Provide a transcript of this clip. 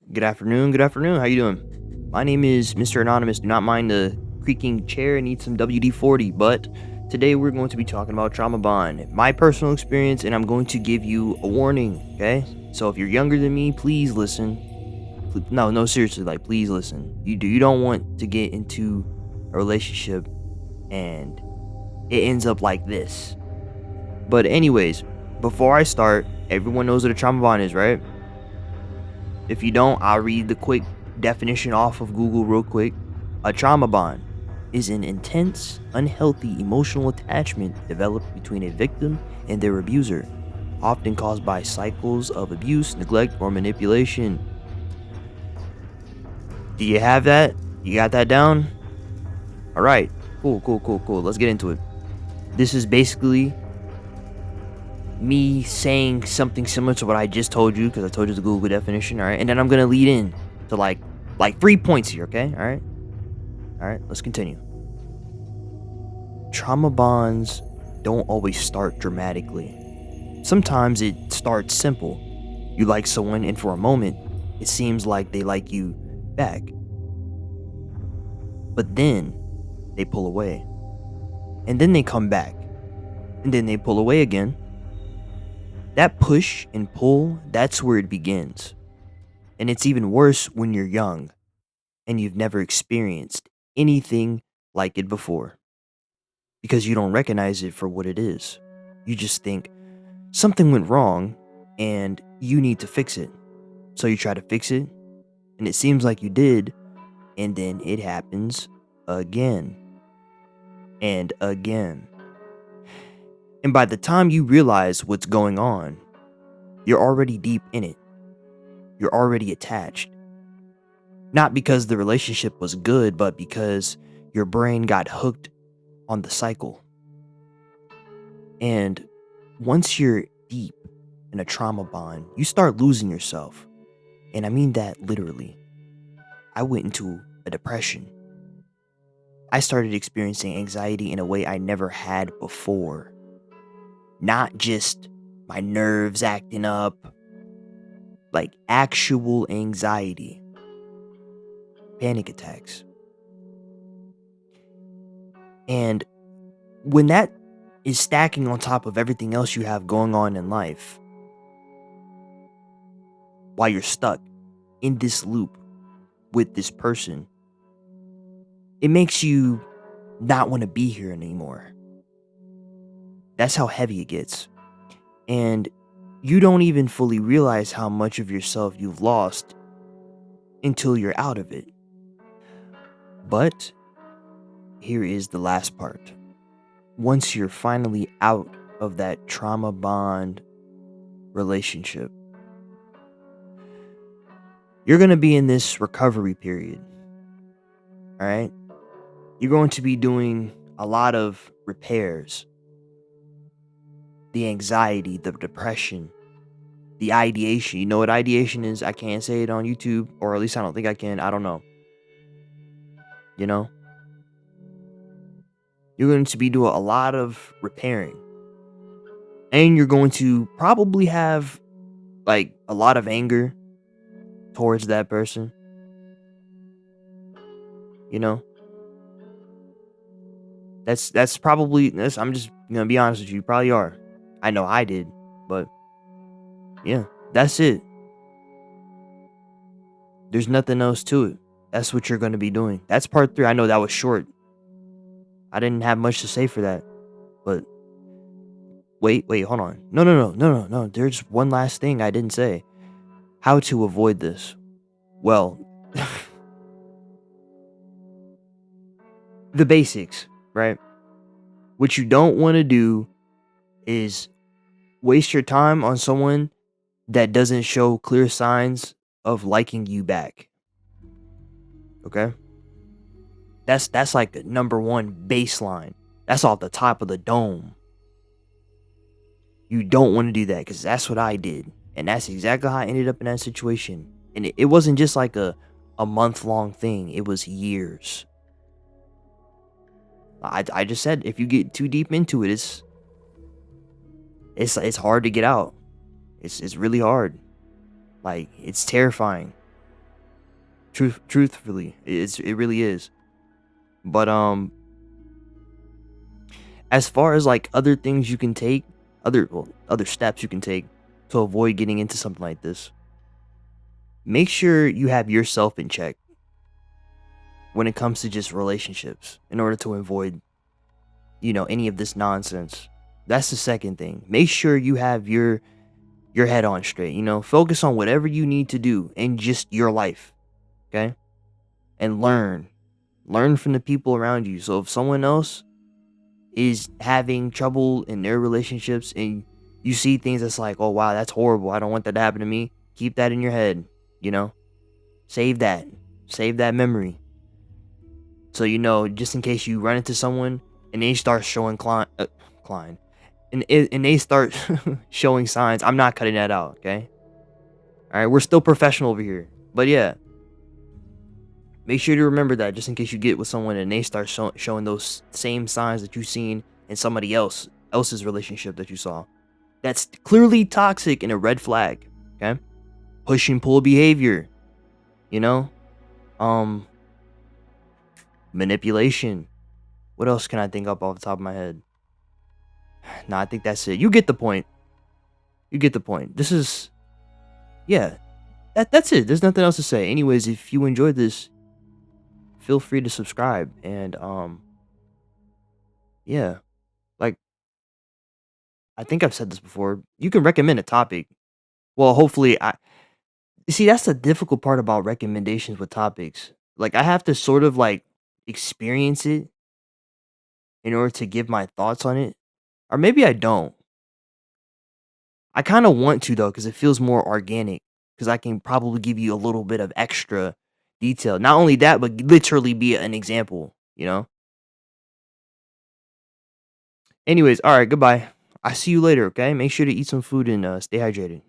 Good afternoon. Good afternoon. How you doing? My name is Mr. Anonymous. Do not mind the creaking chair. Need some WD-40. But today we're going to be talking about trauma bond, my personal experience, and I'm going to give you a warning. Okay. So if you're younger than me, please listen. No, seriously. Like, please listen. You don't want to get into a relationship and it ends up like this. But anyways, before I start, everyone knows what a trauma bond is, right? If you don't, I'll read the quick definition off of Google real quick. A trauma bond is an intense, unhealthy emotional attachment developed between a victim and their abuser, often caused by cycles of abuse, neglect, or manipulation. Do you have that? You got that down? All right. Cool. Let's get into it. This is basically me saying something similar to what I just told you because I told you the Google definition, all right? And then I'm going to lead in to like 3 points here, okay? All right? All right, let's continue. Trauma bonds don't always start dramatically. Sometimes it starts simple. You like someone, and for a moment, it seems like they like you back. But then they pull away. And then they come back. And then they pull away again. That push and pull, that's where it begins. And it's even worse when you're young and you've never experienced anything like it before. Because you don't recognize it for what it is. You just think something went wrong and you need to fix it. So you try to fix it, and it seems like you did, and then it happens again and again. And by the time you realize what's going on, you're already deep in it. You're already attached. Not because the relationship was good, but because your brain got hooked on the cycle. And once you're deep in a trauma bond, you start losing yourself. And I mean that literally. I went into a depression. I started experiencing anxiety in a way I never had before. Not just my nerves acting up, like actual anxiety, panic attacks. And when that is stacking on top of everything else you have going on in life, while you're stuck in this loop with this person, it makes you not want to be here anymore. That's how heavy it gets. And you don't even fully realize how much of yourself you've lost until you're out of it. But here is the last part. Once you're finally out of that trauma bond relationship, you're going to be in this recovery period. All right? You're going to be doing a lot of repairs. The anxiety, the depression, the ideation. You know what ideation is? I can't say it on YouTube, or at least I don't think I can. I don't know. You know? You're going to be doing a lot of repairing. And you're going to probably have like a lot of anger towards that person. You know? That's probably I'm just gonna be honest with you, probably are. I know I did, but yeah, that's it. There's nothing else to it. That's what you're gonna be doing. That's part 3. I know that was short. I didn't have much to say for that. But wait, hold on. No. There's one last thing I didn't say. How to avoid this. Well, the basics, right? What you don't want to do is waste your time on someone that doesn't show clear signs of liking you back. Okay? That's like the number one baseline. That's off the top of the dome. You don't want to do that because that's what I did. And that's exactly how I ended up in that situation. And it wasn't just like a month-long thing. It was years. I just said if you get too deep into it, it's hard to get out. It's really hard. Like, it's terrifying. Truthfully, it really is. But as far as like other things you can take, other steps you can take to avoid getting into something like this, make sure you have yourself in check when it comes to just relationships in order to avoid, any of this nonsense. That's the second thing. Make sure you have your head on straight, focus on whatever you need to do in just your life, okay? And learn from the people around you. So if someone else is having trouble in their relationships and you see things that's like, oh wow, that's horrible, I don't want that to happen to me, keep that in your head, you know save that, save that memory. So just in case you run into someone and they start showing Klein and they start showing signs, I'm not cutting that out, okay? All right, we're still professional over here. But yeah, make sure to remember that just in case you get with someone and they start showing those same signs that you've seen in somebody else's relationship that you saw. That's clearly toxic and a red flag. Okay, push and pull behavior. You know, um, manipulation. What else can I think up off the top of my head? Nah, I think that's it. You get the point. You get the point. This is, yeah, that's it. There's nothing else to say. Anyways, if you enjoyed this, feel free to subscribe and yeah, like I think I've said this before. You can recommend a topic. Well, hopefully I you see that's the difficult part about recommendations with topics. Like I have to sort of like experience it in order to give my thoughts on it. Or maybe I don't. I kind of want to though cuz it feels more organic cuz I can probably give you a little bit of extra detail. Not only that, but literally be an example. Anyways, all right, goodbye. I see you later, okay? Make sure to eat some food and stay hydrated.